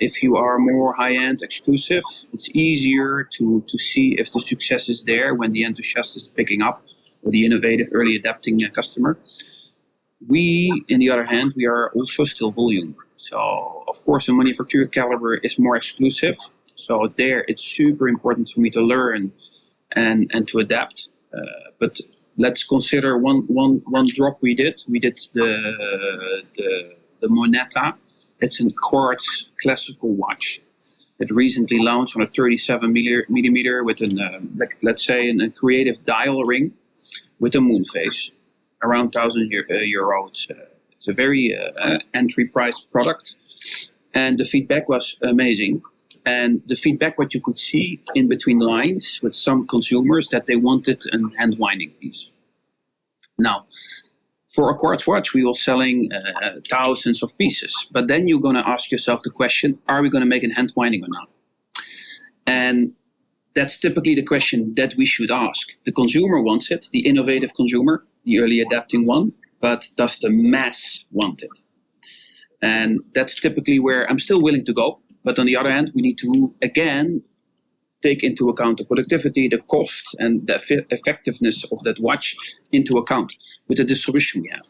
Speaker 3: If you are more high-end exclusive, it's easier to see if the success is there when the enthusiast is picking up, or the innovative, early adapting customer. We, on the other hand, we are also still volume. So, of course, a manufacturer caliber is more exclusive. So there, it's super important for me to learn and to adapt. But let's consider one drop we did. We did the Moneta. It's a quartz classical watch that recently launched on a 37 millimeter with let's say a creative dial ring with a moon face, around €1,000. It's a very entry price product, and the feedback was amazing. And the feedback, what you could see in between lines with some consumers, that they wanted a hand winding piece. Now, for a quartz watch, we were selling thousands of pieces. But then you're going to ask yourself the question, are we going to make a hand winding or not? And that's typically the question that we should ask. The consumer wants it, the innovative consumer, the early adapting one, but does the mass want it? And that's typically where I'm still willing to go. But on the other hand, we need to, again, take into account the productivity, the cost, and the effectiveness of that watch into account with the distribution we have.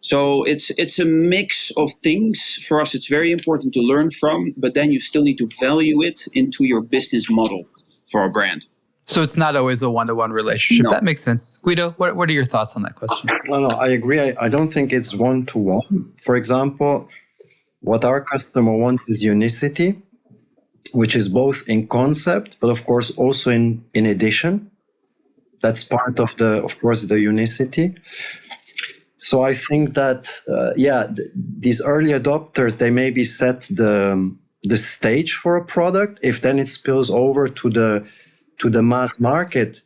Speaker 3: So it's a mix of things. For us, it's very important to learn from, but then you still need to value it into your business model for a brand.
Speaker 1: So it's not always a one-to-one relationship.
Speaker 3: No.
Speaker 1: That makes sense. Guido, what are your thoughts on that question?
Speaker 2: No, I agree. I don't think it's one-to-one. For example, what our customer wants is unicity, which is both in concept, but of course also in edition. That's part of the unicity. So I think that, these early adopters, they maybe set the stage for a product. If then it spills over to the mass market,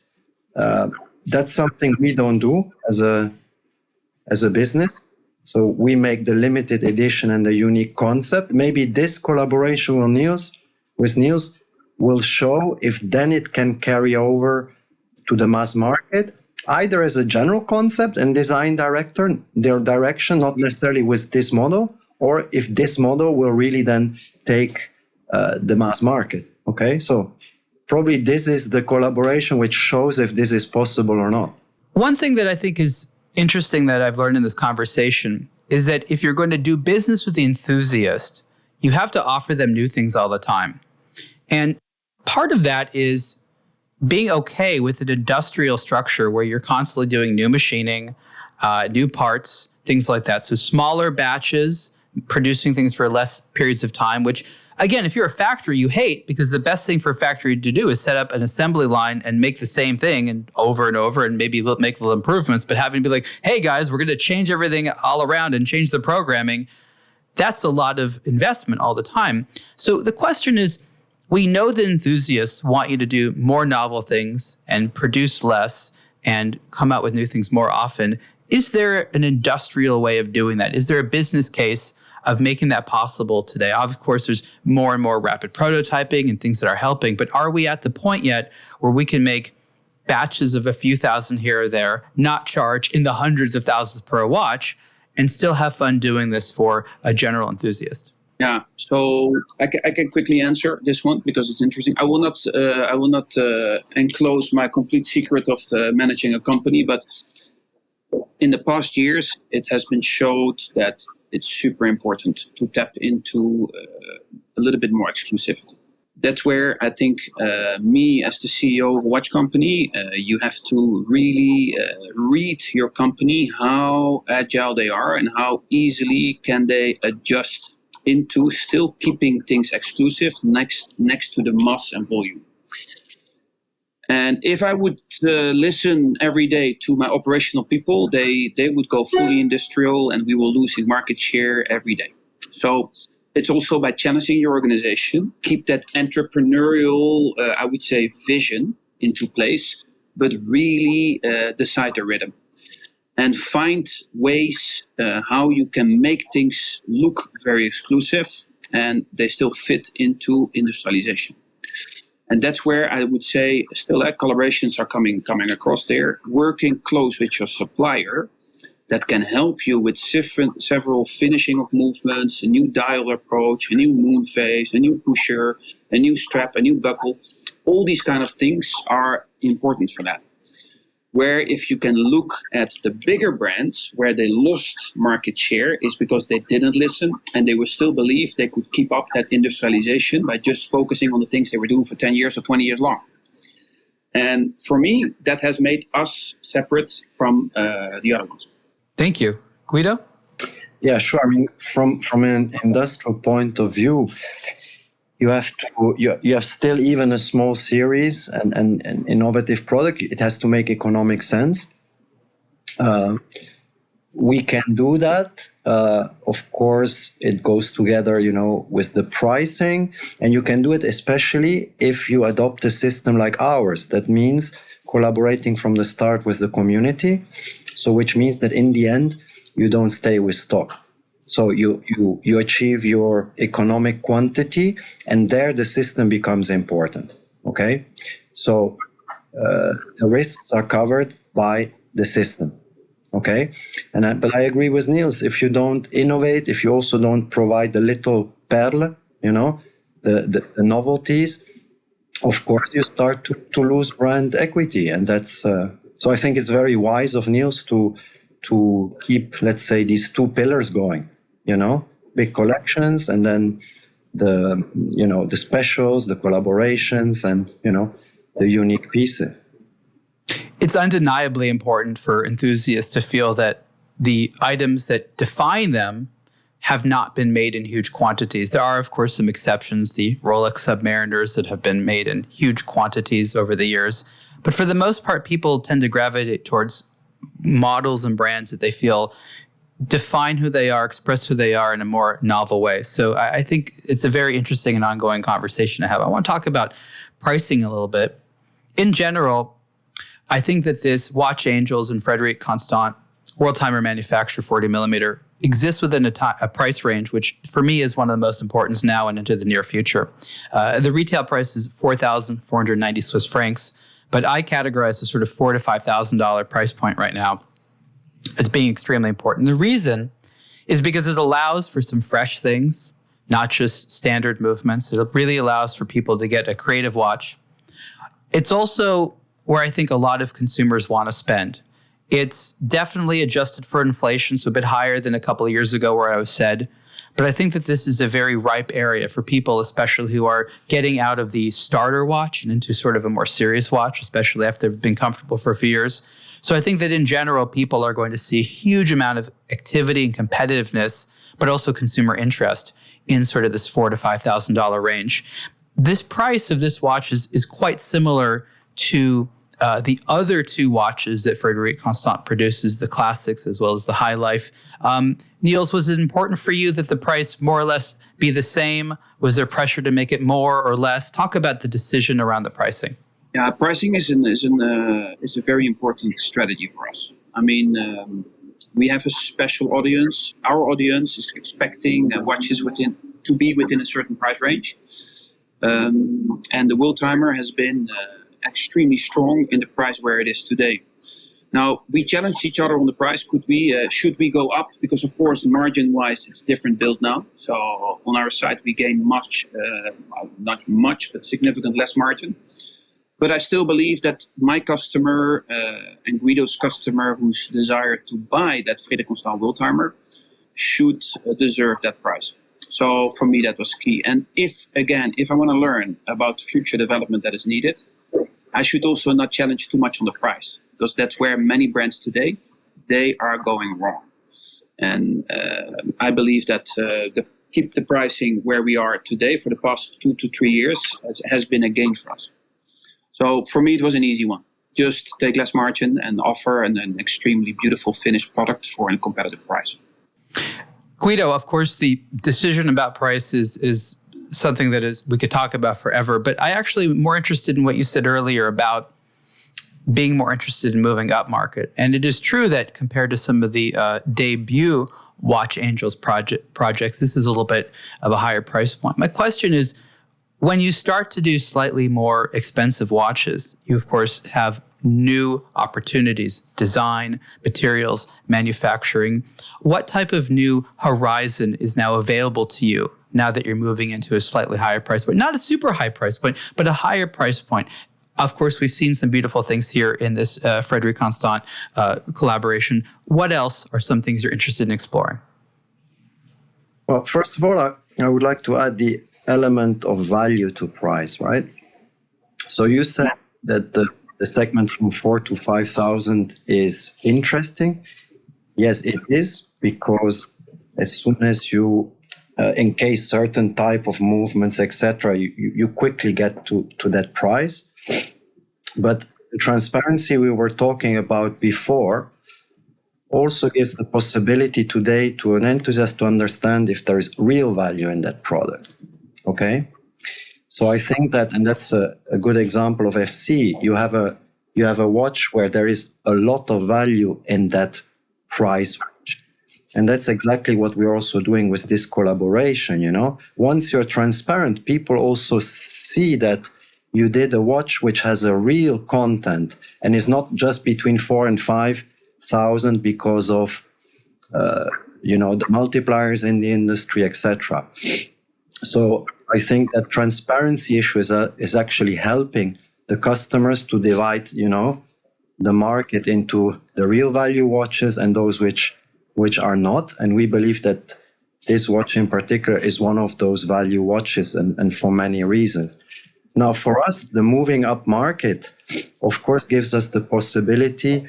Speaker 2: that's something we don't do as a business. So we make the limited edition and the unique concept. Maybe this collaboration with Niels will show if then it can carry over to the mass market, either as a general concept and design their direction, not necessarily with this model, or if this model will really then take the mass market. Okay, so probably this is the collaboration which shows if this is possible or not.
Speaker 1: One thing that I think is interesting that I've learned in this conversation is that if you're going to do business with the enthusiast, you have to offer them new things all the time. And part of that is being okay with an industrial structure where you're constantly doing new machining, new parts, things like that. So smaller batches, producing things for less periods of time, which again, if you're a factory, you hate, because the best thing for a factory to do is set up an assembly line and make the same thing and over and maybe make little improvements. But having to be like, hey guys, we're going to change everything all around and change the programming, that's a lot of investment all the time. So the question is, we know the enthusiasts want you to do more novel things and produce less and come out with new things more often. Is there an industrial way of doing that? Is there a business case of making that possible today? Of course, there's more and more rapid prototyping and things that are helping, but are we at the point yet where we can make batches of a few thousand here or there, not charge in the hundreds of thousands per watch, and still have fun doing this for a general enthusiast?
Speaker 3: Yeah, so I can quickly answer this one because it's interesting. I will not enclose my complete secret of managing a company, but in the past years, it has been showed that it's super important to tap into a little bit more exclusivity. That's where I think me as the CEO of a watch company, you have to really read your company, how agile they are and how easily can they adjust into still keeping things exclusive next to the mass and volume. And if I would listen every day to my operational people, they would go fully industrial and we will lose in market share every day. So it's also by challenging your organization, keep that entrepreneurial, I would say, vision into place, but really decide the rhythm. And find ways how you can make things look very exclusive and they still fit into industrialization. And that's where I would say still collaborations are coming across there. Working close with your supplier that can help you with several finishing of movements, a new dial approach, a new moon phase, a new pusher, a new strap, a new buckle. All these kind of things are important for that. Where if you can look at the bigger brands where they lost market share is because they didn't listen and they would still believe they could keep up that industrialization by just focusing on the things they were doing for 10 years or 20 years long. And for me, that has made us separate from the other ones.
Speaker 1: Thank you. Guido?
Speaker 2: Yeah, sure. I mean, from an industrial point of view, you have still even a small series and an innovative product. It has to make economic sense. We can do that. Of course, it goes together, with the pricing, and you can do it especially if you adopt a system like ours. That means collaborating from the start with the community. So, which means that in the end, you don't stay with stock. So you achieve your economic quantity, and there the system becomes important. Okay, so the risks are covered by the system. Okay, but I agree with Niels. If you don't innovate, if you also don't provide the little perle, the novelties, of course you start to lose brand equity, and that's so. I think it's very wise of Niels to keep, let's say, these two pillars going. Big collections, and then the specials, the collaborations, and the unique pieces.
Speaker 1: It's undeniably important for enthusiasts to feel that the items that define them have not been made in huge quantities. There are, of course, some exceptions, the Rolex Submariners that have been made in huge quantities over the years. But for the most part, people tend to gravitate towards models and brands that they feel define who they are, express who they are in a more novel way. So I think it's a very interesting and ongoing conversation to have. I want to talk about pricing a little bit. In general, I think that this Watch Angels and Frederique Constant Worldtimer manufacture 40 millimeter exists within a price range, which for me is one of the most important now and into the near future. The retail price is 4,490 Swiss francs, but I categorize a sort of $4,000 to $5,000 price point right now as being extremely important. The reason is because it allows for some fresh things, not just standard movements. It really allows for people to get a creative watch. It's also where I think a lot of consumers want to spend. It's definitely adjusted for inflation, so a bit higher than a couple of years ago where I was said. But I think that this is a very ripe area for people, especially who are getting out of the starter watch and into sort of a more serious watch, especially after they've been comfortable for a few years. So I think that in general, people are going to see a huge amount of activity and competitiveness, but also consumer interest in sort of this $4,000 to $5,000 range. This price of this watch is quite similar to the other two watches that Frederique Constant produces, the classics as well as the High Life. Niels, was it important for you that the price more or less be the same? Was there pressure to make it more or less? Talk about the decision around the pricing.
Speaker 3: Yeah, pricing is a very important strategy for us. I mean, we have a special audience. Our audience is expecting watches to be within a certain price range. And the Worldtimer has been extremely strong in the price where it is today. Now, we challenged each other on the price. Should we go up? Because, of course, margin-wise, it's a different build now. So on our side, we gain not much, but significant less margin. But I still believe that my customer and Guido's customer who's desired to buy that Frederique Constant Worldtimer should deserve that price. So for me, that was key. And if I want to learn about future development that is needed, I should also not challenge too much on the price, because that's where many brands today, they are going wrong. And I believe that keep the pricing where we are today for the past 2 to 3 years has been a gain for us. So for me, it was an easy one. Just take less margin and offer an extremely beautiful finished product for a competitive price.
Speaker 1: Guido, of course, the decision about price is something that we could talk about forever. But I actually am more interested in what you said earlier about being more interested in moving up market. And it is true that compared to some of the debut Watch Angels projects, this is a little bit of a higher price point. My question is, when you start to do slightly more expensive watches, you, of course, have new opportunities, design, materials, manufacturing. What type of new horizon is now available to you now that you're moving into a slightly higher price point? Not a super high price point, but a higher price point. Of course, we've seen some beautiful things here in this Frederique Constant collaboration. What else are some things you're interested in exploring?
Speaker 2: Well, first of all, I would like to add the element of value to price, right? So you said that the segment from 4,000 to 5,000 is interesting. Yes, it is, because as soon as you encase certain type of movements, etc., you quickly get to that price. But the transparency we were talking about before also gives the possibility today to an enthusiast to understand if there is real value in that product. Okay? So I think that, and that's a good example of FC, you have a watch where there is a lot of value in that price range. And that's exactly what we're also doing with this collaboration, you know? Once you're transparent, people also see that you did a watch which has a real content and is not just between 4,000 and 5,000 because of, the multipliers in the industry, etc. So I think that transparency issue is actually helping the customers to divide, the market into the real value watches and those which are not. And we believe that this watch in particular is one of those value watches, and for many reasons. Now, for us, the moving up market, of course, gives us the possibility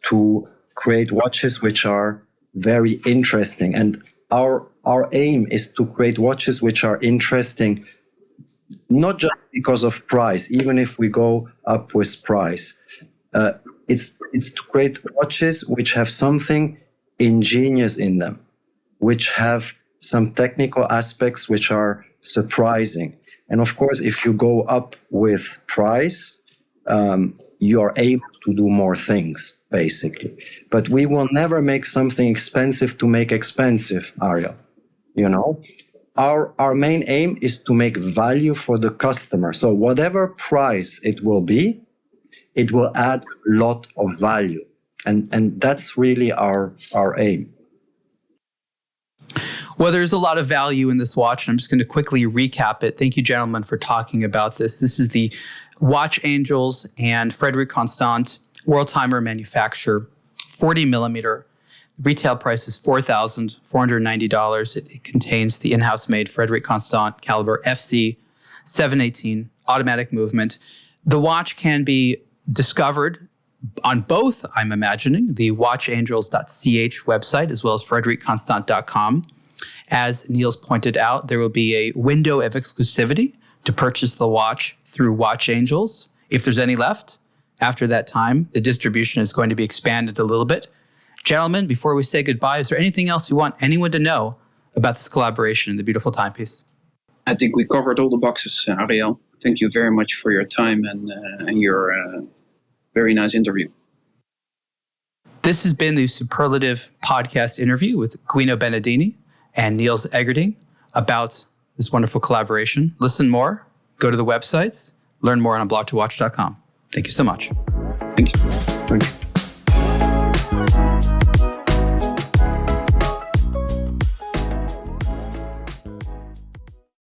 Speaker 2: to create watches which are very interesting. And our aim is to create watches which are interesting, not just because of price, even if we go up with price. It's to create watches which have something ingenious in them, which have some technical aspects which are surprising. And of course, if you go up with price, you're able to do more things, basically. But we will never make something expensive to make expensive, Ariel. You know, our main aim is to make value for the customer. So whatever price it will be, it will add a lot of value. And that's really our aim.
Speaker 1: Well, there's a lot of value in this watch, and I'm just going to quickly recap it. Thank you, gentlemen, for talking about this. This is the Watch Angels and Frederique Constant Worldtimer manufacturer, 40 millimeter. Retail price is $4,490. It contains the in-house made Frederique Constant caliber FC 718 automatic movement. The watch can be discovered on both, I'm imagining, the watchangels.ch website as well as frederiqueconstant.com. As Niels pointed out, there will be a window of exclusivity to purchase the watch through Watch Angels. If there's any left, after that time, the distribution is going to be expanded a little bit. Gentlemen, before we say goodbye, is there anything else you want anyone to know about this collaboration in the beautiful timepiece?
Speaker 3: I think we covered all the boxes, Ariel. Thank you very much for your time and your very nice interview.
Speaker 1: This has been the Superlative Podcast interview with Guido Benedini and Niels Eggerding about this wonderful collaboration. Listen more, go to the websites, learn more on aBlogtoWatch.com. Thank you so much.
Speaker 3: Thank you.
Speaker 2: Thank you.